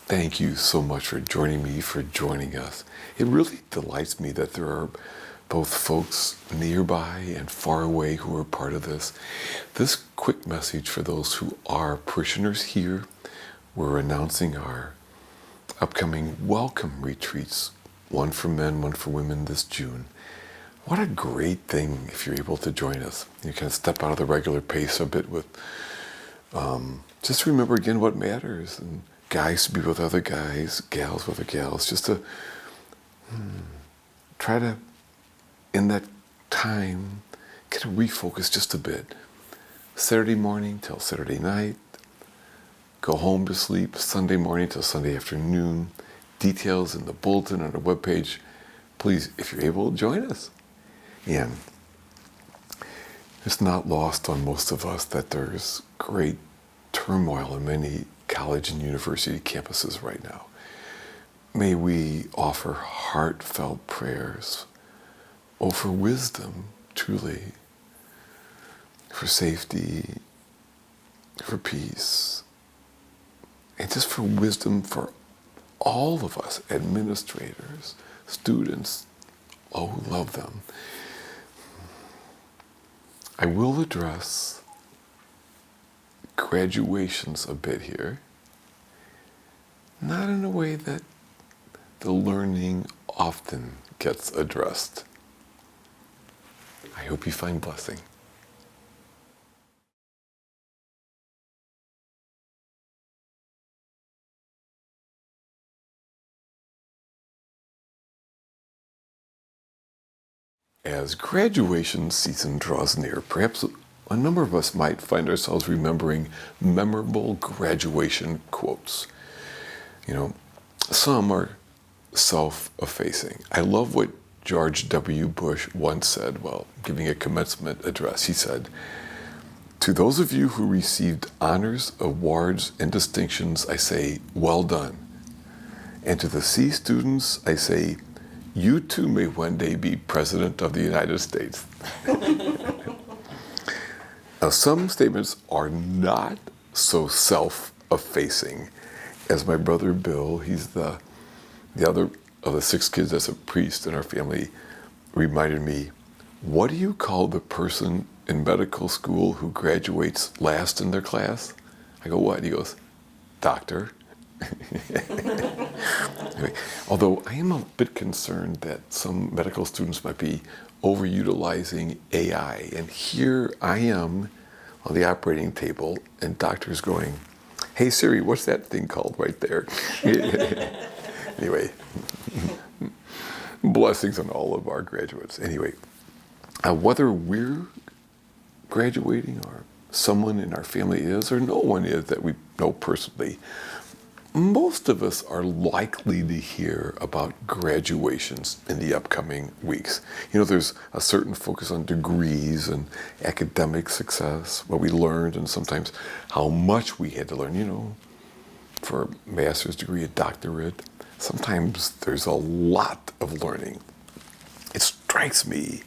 Thank you so much for joining me, for joining us. It really delights me that there are both folks nearby and far away who are part of this. This quick message for those who are parishioners here, we're announcing our upcoming welcome retreats, one for men, one for women this June. What a great thing if you're able to join us. You can step out of the regular pace a bit with, just remember again what matters. And guys to be with other guys, gals with other gals, just to try to, in that time, get a refocus just a bit. Saturday morning till Saturday night, go home to sleep, Sunday morning till Sunday afternoon. Details in the bulletin on our webpage. Please, if you're able, join us. And it's not lost on most of us that there's great turmoil in many college and university campuses right now. May we offer heartfelt prayers, for wisdom, truly, for safety, for peace, and just for wisdom for all of us, administrators, students, all who love them. I will address graduations a bit here, not in a way that the learning often gets addressed. I hope you find blessing. As graduation season draws near, perhaps a number of us might find ourselves remembering memorable graduation quotes. Some are self-effacing. I love what George W. Bush once said while giving a commencement address. He said, "To those of you who received honors, awards, and distinctions, I say, well done. And to the C students, I say, you too may one day be President of the United States." Now, some statements are not so self-effacing. As my brother Bill, he's the other of the 6 kids as a priest in our family, reminded me, what do you call the person in medical school who graduates last in their class? I go, what? He goes, doctor. Anyway, although I am a bit concerned that some medical students might be overutilizing AI, and here I am on the operating table, and doctor's going, "Hey Siri, what's that thing called right there?" Anyway, blessings on all of our graduates. Anyway, whether we're graduating or someone in our family is, or no one is that we know personally, most of us are likely to hear about graduations in the upcoming weeks. There's a certain focus on degrees and academic success, what we learned, and sometimes how much we had to learn, for a master's degree, a doctorate. Sometimes there's a lot of learning. It strikes me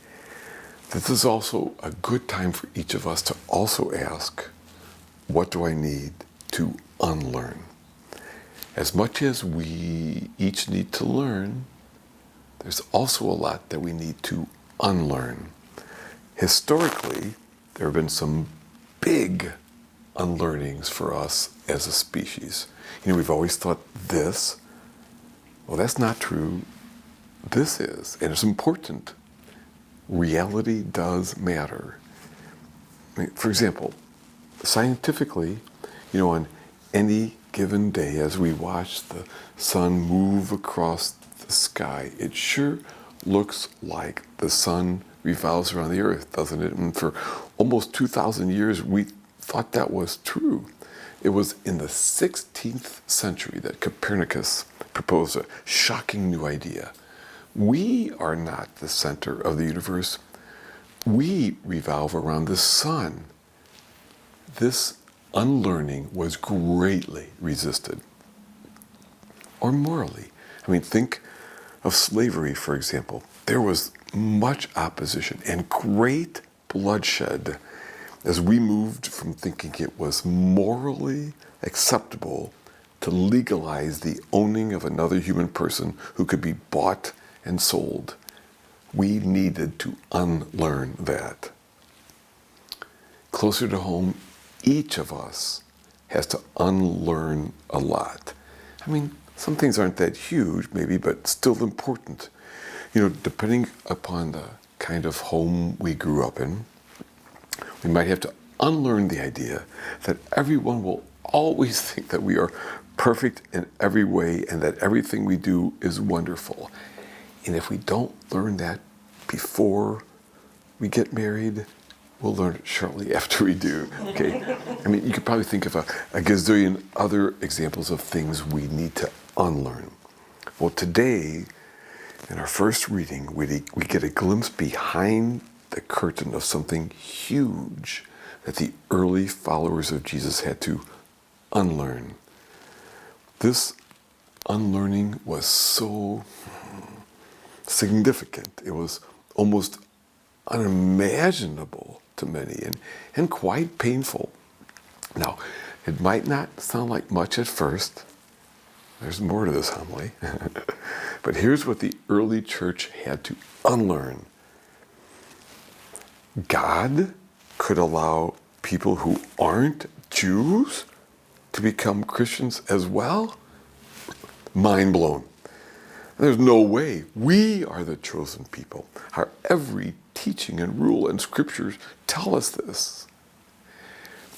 that this is also a good time for each of us to also ask, what do I need to unlearn? As much as we each need to learn, there's also a lot that we need to unlearn. Historically, there have been some big unlearnings for us as a species. We've always thought this, well, that's not true. This is, and it's important. Reality does matter. For example, scientifically, on any given day, as we watch the sun move across the sky, it sure looks like the sun revolves around the earth, doesn't it? And for almost 2,000 years, we thought that was true. It was in the 16th century that Copernicus proposed a shocking new idea. We are not the center of the universe. We revolve around the sun. This unlearning was greatly resisted. Or morally. Think of slavery, for example. There was much opposition and great bloodshed as we moved from thinking it was morally acceptable to legalize the owning of another human person who could be bought and sold. We needed to unlearn that. Closer to home, each of us has to unlearn a lot. I mean, some things aren't that huge, maybe, but still important. Depending upon the kind of home we grew up in, we might have to unlearn the idea that everyone will always think that we are perfect in every way and that everything we do is wonderful. And if we don't learn that before we get married, we'll learn it shortly after we do, okay? I mean, you could probably think of a gazillion other examples of things we need to unlearn. Well, today, in our first reading, we get a glimpse behind the curtain of something huge that the early followers of Jesus had to unlearn. This unlearning was so significant. It was almost unimaginable to many and quite painful. Now, it might not sound like much at first. There's more to this homily. But here's what the early church had to unlearn. God could allow people who aren't Jews to become Christians as well? Mind blown. There's no way. We are the chosen people. Our every teaching and rule and scriptures tell us this.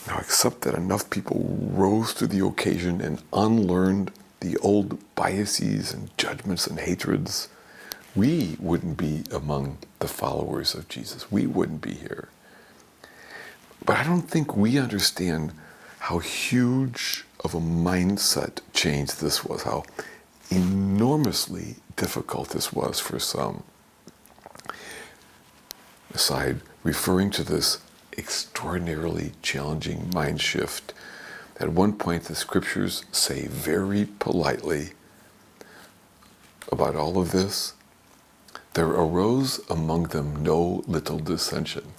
Now, except that enough people rose to the occasion and unlearned the old biases and judgments and hatreds, we wouldn't be among the followers of Jesus. We wouldn't be here. But I don't think we understand how huge of a mindset change this was, how enormously difficult this was for some. Aside, referring to this extraordinarily challenging mind shift, at one point the scriptures say very politely about all of this, there arose among them no little dissension.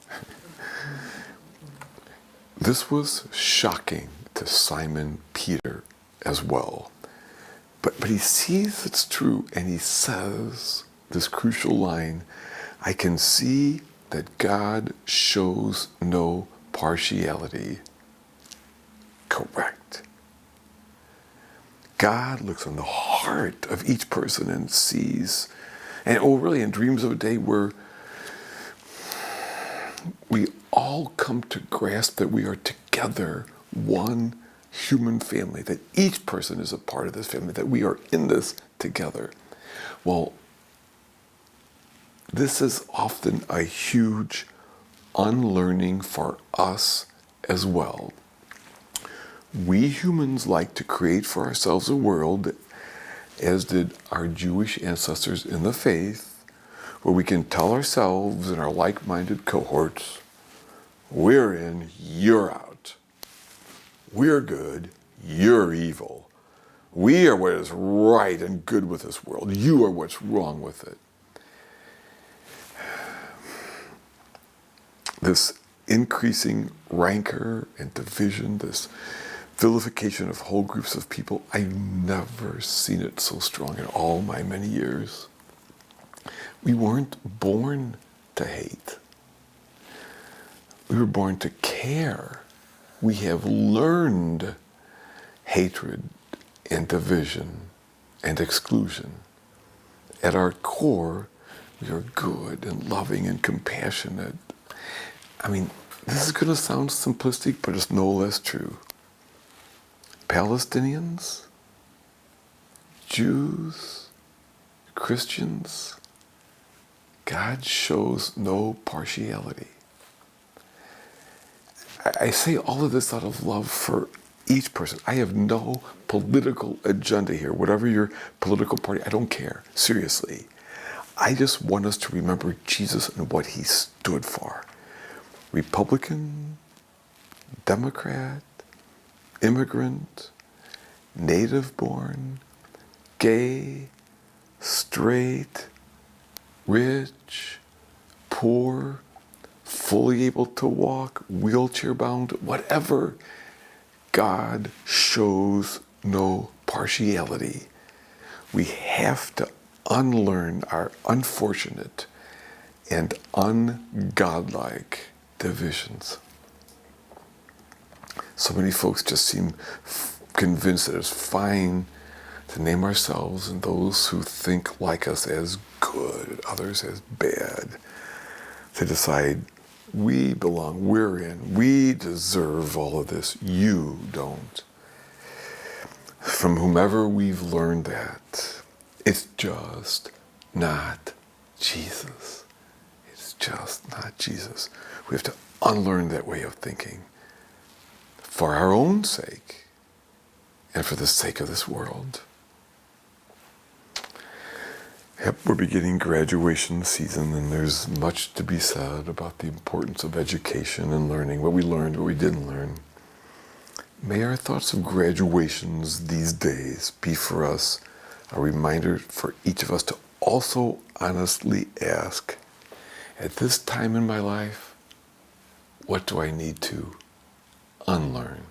This was shocking to Simon Peter as well. But he sees it's true, and he says this crucial line, I can see that God shows no partiality. Correct. God looks on the heart of each person and sees, and really and dreams of a day where we all come to grasp that we are together one human family, that each person is a part of this family, that we are in this together. Well, this is often a huge unlearning for us as well. We humans like to create for ourselves a world, as did our Jewish ancestors in the faith, where we can tell ourselves and our like-minded cohorts, we're in, you're out. We're good, you're evil. We are what is right and good with this world. You are what's wrong with it. This increasing rancor and division, this vilification of whole groups of people, I've never seen it so strong in all my many years. We weren't born to hate. We were born to care. We have learned hatred and division and exclusion. At our core, we are good and loving and compassionate. I mean, this is going to sound simplistic, but it's no less true. Palestinians, Jews, Christians, God shows no partiality. I say all of this out of love for each person. I have no political agenda here. Whatever your political party, I don't care. Seriously. I just want us to remember Jesus and what he stood for. Republican, Democrat, immigrant, native-born, gay, straight, rich, poor, fully able to walk, wheelchair-bound, whatever. God shows no partiality. We have to unlearn our unfortunate and ungodlike divisions. So many folks just seem convinced that it's fine to name ourselves and those who think like us as good, others as bad. To decide we belong, we're in, we deserve all of this, you don't. From whomever we've learned that, it's just not Jesus. It's just not Jesus. We have to unlearn that way of thinking for our own sake and for the sake of this world. Yep, we're beginning graduation season, and there's much to be said about the importance of education and learning, what we learned, what we didn't learn. May our thoughts of graduations these days be for us a reminder for each of us to also honestly ask, at this time in my life, what do I need to unlearn?